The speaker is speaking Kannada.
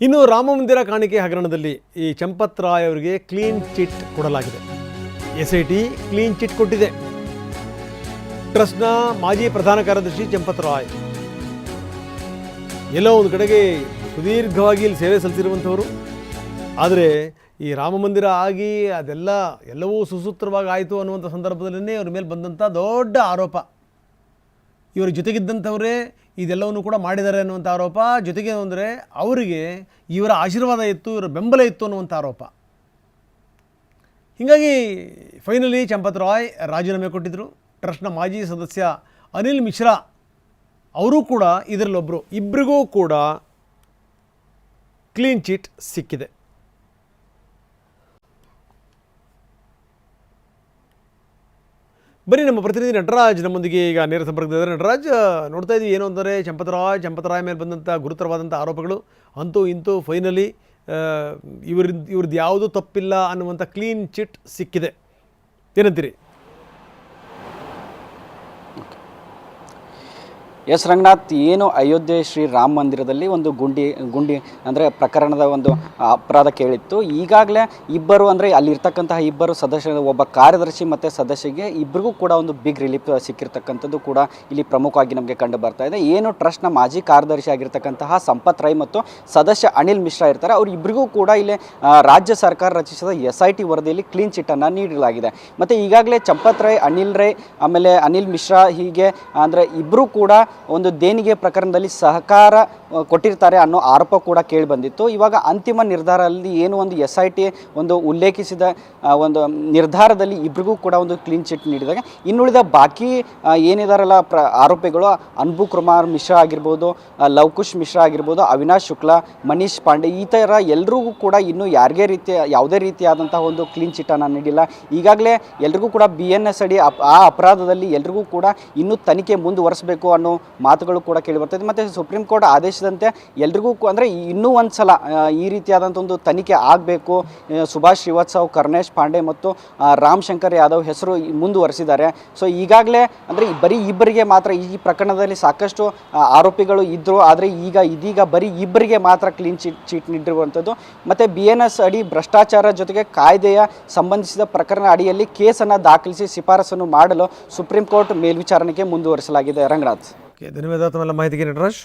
ಇನ್ನು ರಾಮಮಂದಿರ ಕಾಣಿಕೆ ಹಗರಣದಲ್ಲಿ ಈ ಚಂಪತ್ ರಾಯ್ ಅವರಿಗೆ ಕ್ಲೀನ್ ಚಿಟ್ ಕೊಡಲಾಗಿದೆ. SIT ಕ್ಲೀನ್ ಚಿಟ್ ಕೊಟ್ಟಿದೆ. ಟ್ರಸ್ಟ್ನ ಮಾಜಿ ಪ್ರಧಾನ ಕಾರ್ಯದರ್ಶಿ ಚಂಪತ್ ರಾಯ್ ಎಲ್ಲೋ ಒಂದು ಕಡೆಗೆ ಸುದೀರ್ಘವಾಗಿ ಇಲ್ಲಿ ಸೇವೆ ಸಲ್ಲಿಸಿರುವಂಥವರು. ಆದರೆ ಈ ರಾಮಮಂದಿರ ಆಗಿ ಎಲ್ಲವೂ ಸುಸೂತ್ರವಾಗಿ ಆಯಿತು ಅನ್ನುವಂಥ ಸಂದರ್ಭದಲ್ಲೇ ಅವ್ರ ಮೇಲೆ ಬಂದಂಥ ದೊಡ್ಡ ಆರೋಪ, ಇವರ ಜೊತೆಗಿದ್ದಂಥವರೇ ಇದೆಲ್ಲವನ್ನು ಕೂಡ ಮಾಡಿದ್ದಾರೆ ಅನ್ನುವಂಥ ಆರೋಪ. ಜೊತೆಗೆ ಅಂದರೆ ಅವರಿಗೆ ಇವರ ಆಶೀರ್ವಾದ ಇತ್ತು, ಇವರ ಬೆಂಬಲ ಇತ್ತು ಅನ್ನುವಂಥ ಆರೋಪ. ಹೀಗಾಗಿ ಫೈನಲಿ ಚಂಪತ್ ರಾಯ್ ರಾಜೀನಾಮೆ ಕೊಟ್ಟಿದ್ದರು. ಟ್ರಸ್ಟ್ನ ಮಾಜಿ ಸದಸ್ಯ ಅನಿಲ್ ಮಿಶ್ರಾ ಅವರು ಕೂಡ ಇದರಲ್ಲೊಬ್ಬರು. ಇಬ್ಬರಿಗೂ ಕೂಡ ಕ್ಲೀನ್ ಚಿಟ್ ಸಿಕ್ಕಿದೆ. ಬನ್ನಿ, ನಮ್ಮ ಪ್ರತಿನಿಧಿ ನಟರಾಜ್ ನಮ್ಮೊಂದಿಗೆ ಈಗ ನೇರ ಸಂಪರ್ಕದಿದ್ದಾರೆ. ನಟರಾಜ್, ನೋಡ್ತಾ ಇದ್ದೀವಿ ಏನು ಅಂದರೆ ಚಂಪತ್ ರಾಯ್ ಮೇಲೆ ಬಂದಂಥ ಗುರುತರವಾದಂಥ ಆರೋಪಗಳು ಅಂತೂ ಇಂತೂ ಫೈನಲಿ ಇವ್ರದ್ದು ಯಾವುದೂ ತಪ್ಪಿಲ್ಲ ಅನ್ನುವಂಥ ಕ್ಲೀನ್ ಚಿಟ್ ಸಿಕ್ಕಿದೆ. ಏನಂತೀರಿ? ಎಸ್ ರಂಗನಾಥ್, ಏನು ಅಯೋಧ್ಯೆ ಶ್ರೀ ರಾಮ ಮಂದಿರದಲ್ಲಿ ಒಂದು ಗುಂಡಿ ಅಂದರೆ ಪ್ರಕರಣದ ಒಂದು ಅಪರಾಧ ಕೇಳಿತ್ತು. ಈಗಾಗಲೇ ಇಬ್ಬರು ಅಂದರೆ ಅಲ್ಲಿರ್ತಕ್ಕಂತಹ ಇಬ್ಬರು ಸದಸ್ಯರು, ಒಬ್ಬ ಕಾರ್ಯದರ್ಶಿ ಮತ್ತು ಸದಸ್ಯಗೆ ಇಬ್ಬರಿಗೂ ಕೂಡ ಒಂದು ಬಿಗ್ ರಿಲೀಫ್ ಸಿಕ್ಕಿರ್ತಕ್ಕಂಥದ್ದು ಕೂಡ ಇಲ್ಲಿ ಪ್ರಮುಖವಾಗಿ ನಮಗೆ ಕಂಡು ಬರ್ತಾ ಇದೆ. ಏನು ಟ್ರಸ್ಟ್ನ ಮಾಜಿ ಕಾರ್ಯದರ್ಶಿ ಆಗಿರ್ತಕ್ಕಂತಹ ಸಂಪತ್ ರಾಯ್ ಮತ್ತು ಸದಸ್ಯ ಅನಿಲ್ ಮಿಶ್ರಾ ಇರ್ತಾರೆ, ಅವ್ರು ಇಬ್ಬರಿಗೂ ಕೂಡ ಇಲ್ಲಿ ರಾಜ್ಯ ಸರ್ಕಾರ ರಚಿಸಿದ SIT ವರದಿಯಲ್ಲಿ ಕ್ಲೀನ್ ಚಿಟ್ಟನ್ನು ನೀಡಲಾಗಿದೆ. ಮತ್ತು ಈಗಾಗಲೇ ಚಂಪತ್ ರಾಯ್, ಆಮೇಲೆ ಅನಿಲ್ ಮಿಶ್ರಾ ಹೀಗೆ ಅಂದರೆ ಇಬ್ಬರೂ ಕೂಡ ಒಂದು ದೇಣಿಗೆ ಪ್ರಕರಣದಲ್ಲಿ ಸಹಕಾರ ಕೊಟ್ಟಿರ್ತಾರೆ ಅನ್ನೋ ಆರೋಪ ಕೂಡ ಕೇಳಿ ಬಂದಿತ್ತು. ಇವಾಗ ಅಂತಿಮ ನಿರ್ಧಾರದಲ್ಲಿ ಏನು ಒಂದು SIT ಒಂದು ಉಲ್ಲೇಖಿಸಿದ ಒಂದು ನಿರ್ಧಾರದಲ್ಲಿ ಇಬ್ಬರಿಗೂ ಕೂಡ ಒಂದು ಕ್ಲೀನ್ ಚಿಟ್ ನೀಡಿದಾಗ, ಇನ್ನುಳಿದ ಬಾಕಿ ಏನಿದಾರಲ್ಲ ಆರೋಪಿಗಳು ಅನ್ಬು ಕುಮಾರ್ ಮಿಶ್ರಾ ಆಗಿರ್ಬೋದು, ಲವಕುಶ್ ಮಿಶ್ರಾ ಆಗಿರ್ಬೋದು, ಅವಿನಾಶ್ ಶುಕ್ಲಾ, ಮನೀಶ್ ಪಾಂಡೆ, ಈ ಥರ ಎಲ್ರಿಗೂ ಕೂಡ ಇನ್ನೂ ಯಾವುದೇ ರೀತಿಯಾದಂತಹ ಒಂದು ಕ್ಲೀನ್ ಚಿಟ್ಟನ್ನು ನೀಡಿಲ್ಲ. ಈಗಾಗಲೇ ಎಲ್ರಿಗೂ ಕೂಡ BNS ಅಡಿ ಆ ಅಪರಾಧದಲ್ಲಿ ಎಲ್ರಿಗೂ ಕೂಡ ಇನ್ನೂ ತನಿಖೆ ಮುಂದುವರಿಸಬೇಕು ಅನ್ನೋ ಮಾತುಗಳು ಕೂಡ ಕೇಳಿ ಬರ್ತದೆ. ಮತ್ತು ಸುಪ್ರೀಂ ಕೋರ್ಟ್ ಆದೇಶದಂತೆ ಎಲ್ರಿಗೂ ಅಂದರೆ ಇನ್ನೂ ಒಂದು ಸಲ ಈ ರೀತಿಯಾದಂಥ ಒಂದು ತನಿಖೆ ಆಗಬೇಕು. ಸುಭಾಷ್ ಶ್ರೀವಾತ್ಸವ್, ಕರ್ನೇಶ್ ಪಾಂಡೆ ಮತ್ತು ರಾಮ್ ಶಂಕರ್ ಯಾದವ್ ಹೆಸರು ಮುಂದುವರೆಸಿದ್ದಾರೆ. ಸೊ ಈಗಾಗಲೇ ಅಂದರೆ ಬರೀ ಇಬ್ಬರಿಗೆ ಮಾತ್ರ ಈ ಪ್ರಕರಣದಲ್ಲಿ ಸಾಕಷ್ಟು ಆರೋಪಿಗಳು ಇದ್ದರು, ಆದರೆ ಇದೀಗ ಬರೀ ಇಬ್ಬರಿಗೆ ಮಾತ್ರ ಕ್ಲೀನ್ ಚೀಟ್ ನೀಡಿರುವಂಥದ್ದು. ಮತ್ತು BNS ಅಡಿ ಭ್ರಷ್ಟಾಚಾರ ಜೊತೆಗೆ ಕಾಯ್ದೆಯ ಸಂಬಂಧಿಸಿದ ಪ್ರಕರಣ ಅಡಿಯಲ್ಲಿ ಕೇಸನ್ನು ದಾಖಲಿಸಿ ಶಿಫಾರಸನ್ನು ಮಾಡಲು ಸುಪ್ರೀಂ ಕೋರ್ಟ್ ಮೇಲ್ವಿಚಾರಣೆಗೆ ಮುಂದುವರಿಸಲಾಗಿದೆ. ರಂಗನಾಥ್, ಧನ್ಯವಾದ ತಮ್ಮೆಲ್ಲ ಮಾಹಿತಿಗೆ ನಟರಾಜ್.